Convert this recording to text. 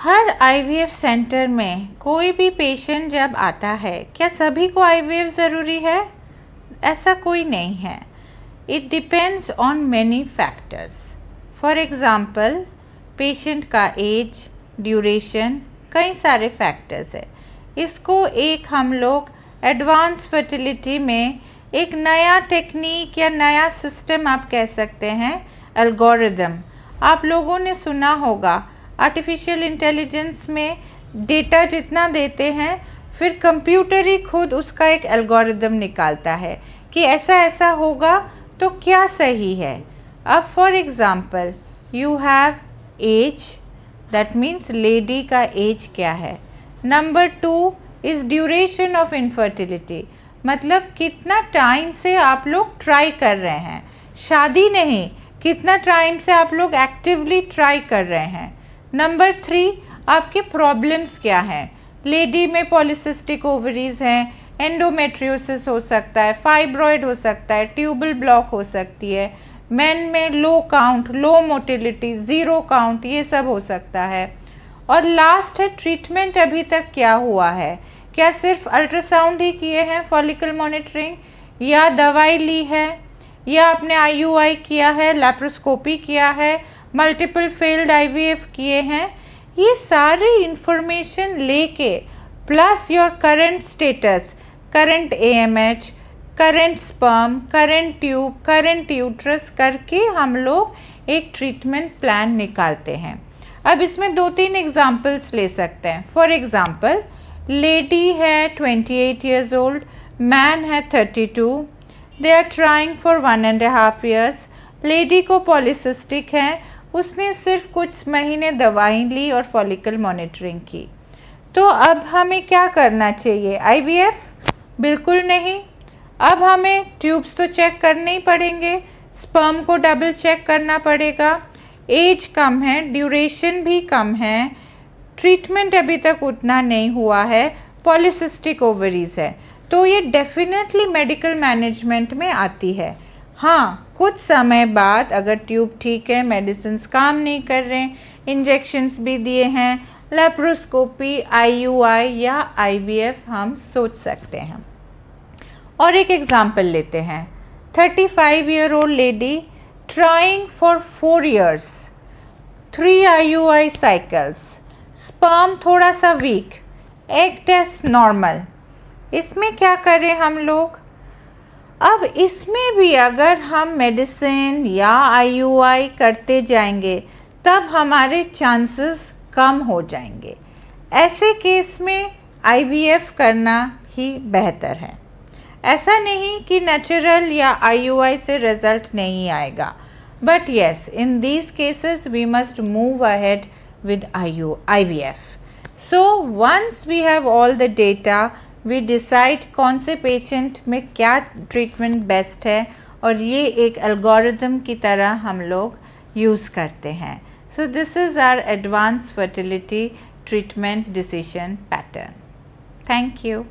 हर IVF centre में कोई भी पेशेंट जब आता है, क्या सभी को आईवीएफ ज़रूरी है? ऐसा कोई नहीं है। It depends on many factors. For example, patient का एज, ड्यूरेशन, कई सारे फैक्टर्स है। इसको एक हम लोग एडवांस फर्टिलिटी में एक नया टेक्निक या नया सिस्टम आप कह सकते हैं, एल्गोरिदम। आप लोगों ने सुना होगा आर्टिफिशियल इंटेलिजेंस में डेटा जितना देते हैं, फिर कंप्यूटर ही खुद उसका एक एल्गोरिदम निकालता है कि ऐसा ऐसा होगा तो क्या सही है। अब for example, you have age, that means lady का एज क्या है। Number 2 is duration of infertility, मतलब कितना टाइम से आप लोग ट्राई कर रहे हैं, शादी नहीं, कितना टाइम से आप लोग एक्टिवली ट्राई कर रहे हैं। नंबर 3, आपके प्रॉब्लम्स क्या हैं। लेडी में पॉलीसिस्टिक ओवरीज हैं, एंडोमेट्रियोसिस हो सकता है, फाइब्रॉइड हो सकता है, ट्यूबल ब्लॉक हो सकती है। मेन में लो काउंट, लो मोटिलिटी, ज़ीरो काउंट, ये सब हो सकता है। और लास्ट है ट्रीटमेंट अभी तक क्या हुआ है। क्या सिर्फ अल्ट्रासाउंड ही किए हैं, फॉलिकल मॉनिटरिंग, या दवाई ली है, या आपने आईयूआई किया है, लैप्रोस्कोपी किया है, मल्टीपल फेल्ड आईवीएफ किए हैं। ये सारी इंफॉर्मेशन लेके plus your current status, current AMH, current sperm, current tube, current uterus करके हम लोग एक ट्रीटमेंट प्लान निकालते हैं। अब इसमें 2-3 एग्जांपल्स ले सकते हैं। फॉर एग्जांपल, लेडी है 28 ईयर्स ओल्ड, मैन है 32, they are trying for 1.5 years. Lady को पॉलीसिस्टिक है, उसने सिर्फ कुछ महीने दवाई ली और फॉलिकल मॉनिटरिंग की। तो अब हमें क्या करना चाहिए? आईवीएफ? बिल्कुल नहीं। अब हमें ट्यूब्स तो चेक करने ही पड़ेंगे, स्पर्म को डबल चेक करना पड़ेगा। एज कम है, ड्यूरेशन भी कम है, ट्रीटमेंट अभी तक उतना नहीं हुआ है, पॉलीसिस्टिक ओवरीज है, तो ये डेफिनेटली मेडिकल मैनेजमेंट में आती है। हाँ, कुछ समय बाद अगर ट्यूब ठीक है, मेडिसिन्स काम नहीं कर रहे, इंजेक्शंस भी दिए हैं, लैप्रोस्कोपी, आईयूआई या आईवीएफ हम सोच सकते हैं। और एक एग्जांपल लेते हैं, 35 year old lady trying for 4 years, 3 IUI cycles, sperm थोड़ा सा वीक, एग टेस्ट नॉर्मल। इसमें क्या करें हम लोग? अब इसमें भी अगर हम मेडिसिन या आईयूआई करते जाएंगे तब हमारे चांसेस कम हो जाएंगे। ऐसे केस में आईवीएफ करना ही बेहतर है। ऐसा नहीं कि नेचुरल या आईयूआई से रिजल्ट नहीं आएगा, but yes, in these cases we must move ahead with IVF. So once we have all the data, we decide कौन से पेशेंट में क्या ट्रीटमेंट बेस्ट है, और ये एक एल्गोरिदम की तरह हम लोग यूज़ करते हैं। So this is our advanced fertility treatment decision pattern. Thank you.